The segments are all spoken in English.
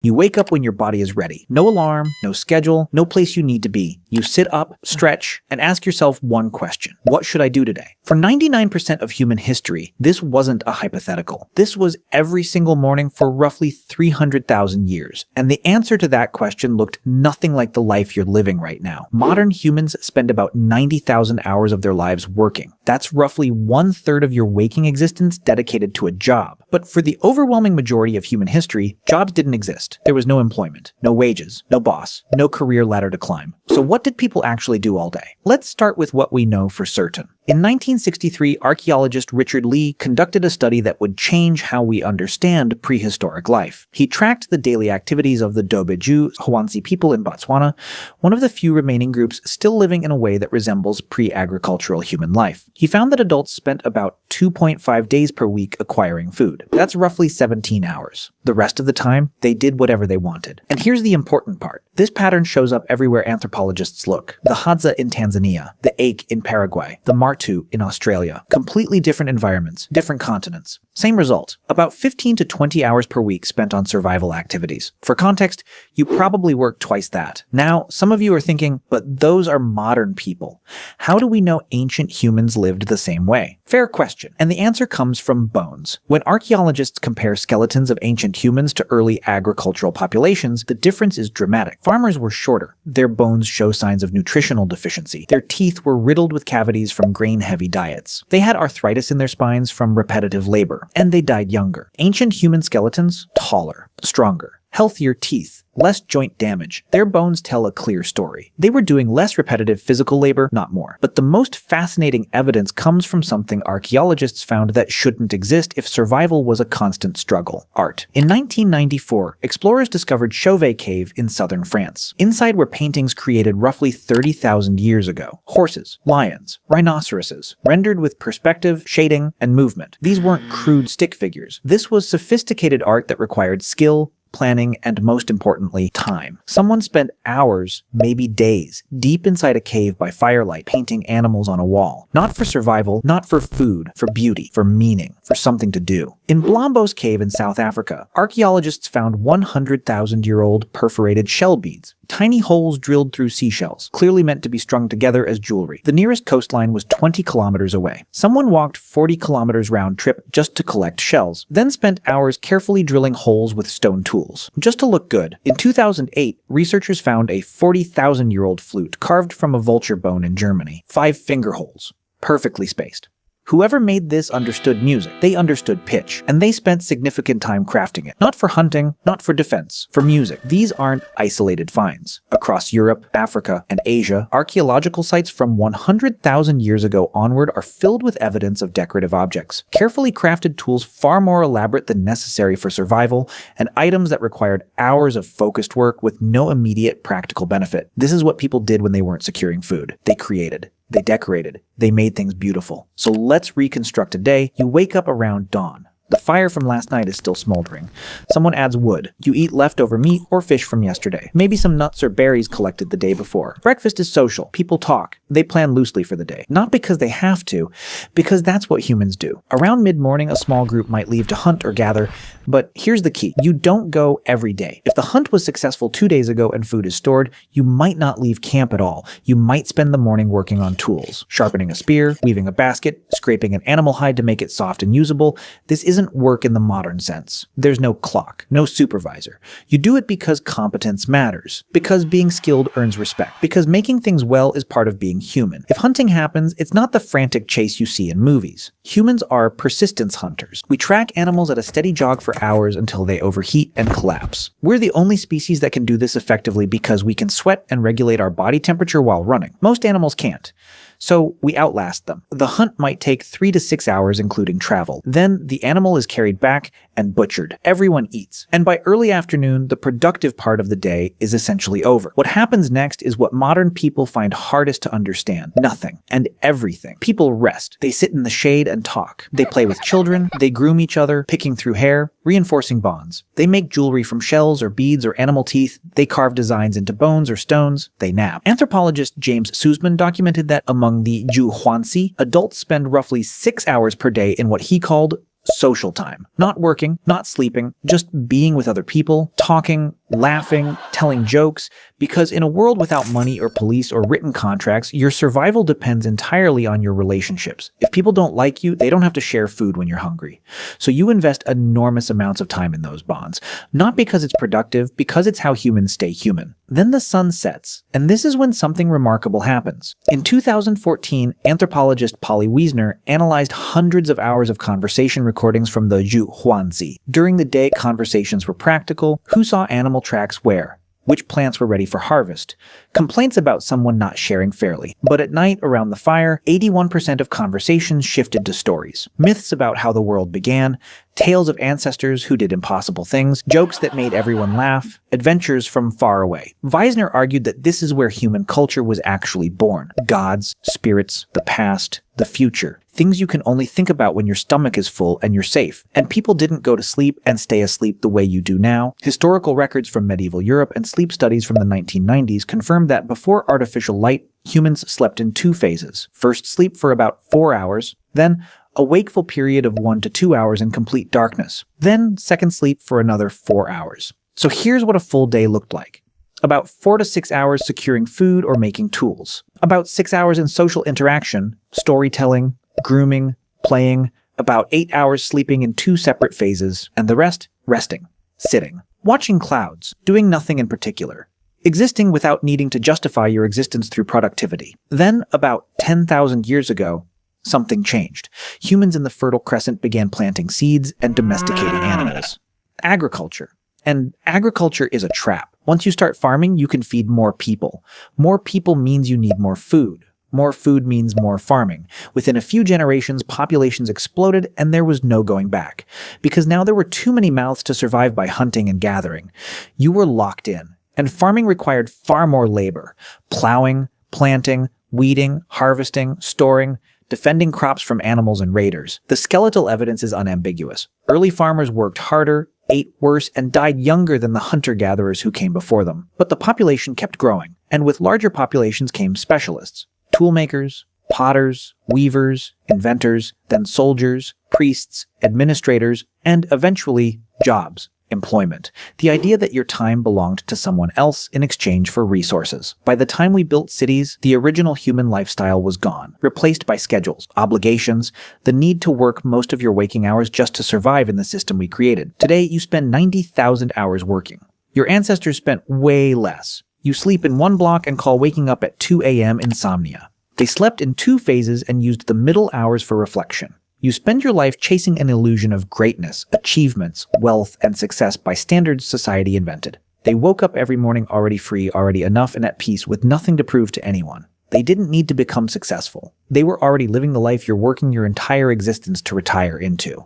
You wake up when your body is ready. No alarm, no schedule, no place you need to be. You sit up, stretch, and ask yourself one question. What should I do today? For 99% of human history, this wasn't a hypothetical. This was every single morning for roughly 300,000 years. And the answer to that question looked nothing like the life you're living right now. Modern humans spend about 90,000 hours of their lives working. That's roughly 1/3 of your waking existence dedicated to a job. But for the overwhelming majority of human history, jobs didn't exist. There was no employment, no wages, no boss, no career ladder to climb. So what did people actually do all day? Let's start with what we know for certain. In 1963, archaeologist Richard Lee conducted a study that would change how we understand prehistoric life. He tracked the daily activities of the Dobeju Hwansi people in Botswana, one of the few remaining groups still living in a way that resembles pre-agricultural human life. He found that adults spent about 2.5 days per week acquiring food. That's roughly 17 hours. The rest of the time, they did whatever they wanted. And here's the important part. This pattern shows up everywhere anthropologists look. The Hadza in Tanzania, the ache in Paraguay, the Martu in Australia. Completely different environments, different continents. Same result. About 15 to 20 hours per week spent on survival activities. For context, you probably work twice that. Now, some of you are thinking, but those are modern people. How do we know ancient humans lived the same way? Fair question. And the answer comes from bones. When archaeologists compare skeletons of ancient humans to early agricultural populations, the difference is dramatic. Farmers were shorter. Their bones show signs of nutritional deficiency. Their teeth were riddled with cavities from grain-heavy diets. They had arthritis in their spines from repetitive labor, and they died younger. Ancient human skeletons, taller, stronger, healthier teeth, less joint damage. Their bones tell a clear story. They were doing less repetitive physical labor, not more. But the most fascinating evidence comes from something archaeologists found that shouldn't exist if survival was a constant struggle: art. In 1994, explorers discovered Chauvet Cave in southern France. Inside were paintings created roughly 30,000 years ago. Horses, lions, rhinoceroses, rendered with perspective, shading, and movement. These weren't crude stick figures. This was sophisticated art that required skill, planning, and most importantly, time. Someone spent hours, maybe days, deep inside a cave by firelight, painting animals on a wall. Not for survival, not for food, for beauty, for meaning, for something to do. In Blombos Cave in South Africa, archaeologists found 100,000-year-old perforated shell beads. Tiny holes drilled through seashells, clearly meant to be strung together as jewelry. The nearest coastline was 20 kilometers away. Someone walked 40 kilometers round trip just to collect shells, then spent hours carefully drilling holes with stone tools, just to look good. In 2008, researchers found a 40,000-year-old flute carved from a vulture bone in Germany. 5 finger holes, perfectly spaced. Whoever made this understood music, they understood pitch, and they spent significant time crafting it. Not for hunting, not for defense, for music. These aren't isolated finds. Across Europe, Africa, and Asia, archaeological sites from 100,000 years ago onward are filled with evidence of decorative objects. Carefully crafted tools far more elaborate than necessary for survival, and items that required hours of focused work with no immediate practical benefit. This is what people did when they weren't securing food. They created. They decorated. They made things beautiful. So let's reconstruct a day. You wake up around dawn. The fire from last night is still smoldering. Someone adds wood. You eat leftover meat or fish from yesterday. Maybe some nuts or berries collected the day before. Breakfast is social. People talk. They plan loosely for the day. Not because they have to, because that's what humans do. Around mid-morning, a small group might leave to hunt or gather, but here's the key. You don't go every day. If the hunt was successful 2 days ago and food is stored, you might not leave camp at all. You might spend the morning working on tools, sharpening a spear, weaving a basket, scraping an animal hide to make it soft and usable. This isn't work in the modern sense. There's no clock, no supervisor. You do it because competence matters, because being skilled earns respect, because making things well is part of being human. If hunting happens, it's not the frantic chase you see in movies. Humans are persistence hunters. We track animals at a steady jog for hours until they overheat and collapse. We're the only species that can do this effectively because we can sweat and regulate our body temperature while running. Most animals can't. So we outlast them. The hunt might take 3 to 6 hours including travel. Then the animal is carried back and butchered. Everyone eats. And by early afternoon, the productive part of the day is essentially over. What happens next is what modern people find hardest to understand. Nothing and everything. People rest. They sit in the shade and talk. They play with children. They groom each other, picking through hair, reinforcing bonds. They make jewelry from shells or beads or animal teeth. They carve designs into bones or stones. They nap. Anthropologist James Soosman documented that among the Juhwansi, adults spend roughly 6 hours per day in what he called social time. Not working, not sleeping, just being with other people, talking, laughing, telling jokes, because in a world without money or police or written contracts, your survival depends entirely on your relationships. If people don't like you, they don't have to share food when you're hungry. So you invest enormous amounts of time in those bonds, not because it's productive, because it's how humans stay human. Then the sun sets, and this is when something remarkable happens. In 2014, anthropologist Polly Wiesner analyzed hundreds of hours of conversation recordings from the Zhu Huanzi. During the day, conversations were practical: who saw animal tracks where, which plants were ready for harvest, complaints about someone not sharing fairly. But at night, around the fire, 81% of conversations shifted to stories. Myths about how the world began, tales of ancestors who did impossible things, jokes that made everyone laugh, adventures from far away. Wiesner argued that this is where human culture was actually born. Gods, spirits, the past, the future. Things you can only think about when your stomach is full and you're safe. And people didn't go to sleep and stay asleep the way you do now. Historical records from medieval Europe and sleep studies from the 1990s confirmed that before artificial light, humans slept in two phases. First sleep for about 4 hours, then a wakeful period of 1 to 2 hours in complete darkness, then second sleep for another 4 hours. So here's what a full day looked like. About 4 to 6 hours securing food or making tools. About 6 hours in social interaction, storytelling, grooming, playing. About 8 hours sleeping in 2 separate phases, and the rest resting, sitting, watching clouds, doing nothing in particular. Existing without needing to justify your existence through productivity. Then, about 10,000 years ago, something changed. Humans in the Fertile Crescent began planting seeds and domesticating animals. Agriculture. And agriculture is a trap. Once you start farming, you can feed more people. More people means you need more food. More food means more farming. Within a few generations, populations exploded and there was no going back. Because now there were too many mouths to survive by hunting and gathering. You were locked in. And farming required far more labor. Plowing, planting, weeding, harvesting, storing, defending crops from animals and raiders. The skeletal evidence is unambiguous. Early farmers worked harder, ate worse, and died younger than the hunter-gatherers who came before them. But the population kept growing, and with larger populations came specialists. Toolmakers, potters, weavers, inventors, then soldiers, priests, administrators, and eventually jobs. Employment. The idea that your time belonged to someone else in exchange for resources. By the time we built cities, the original human lifestyle was gone, replaced by schedules, obligations, the need to work most of your waking hours just to survive in the system we created. Today, you spend 90,000 hours working. Your ancestors spent way less. You sleep in one block and call waking up at 2 a.m. insomnia. They slept in 2 phases and used the middle hours for reflection. You spend your life chasing an illusion of greatness, achievements, wealth, and success by standards society invented. They woke up every morning already free, already enough, and at peace with nothing to prove to anyone. They didn't need to become successful. They were already living the life you're working your entire existence to retire into.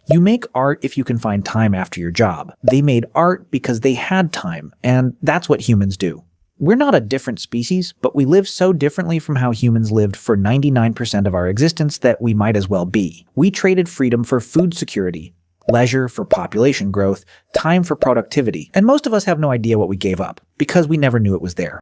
You make art if you can find time after your job. They made art because they had time, and that's what humans do. We're not a different species, but we live so differently from how humans lived for 99% of our existence that we might as well be. We traded freedom for food security, leisure for population growth, time for productivity, and most of us have no idea what we gave up, because we never knew it was there.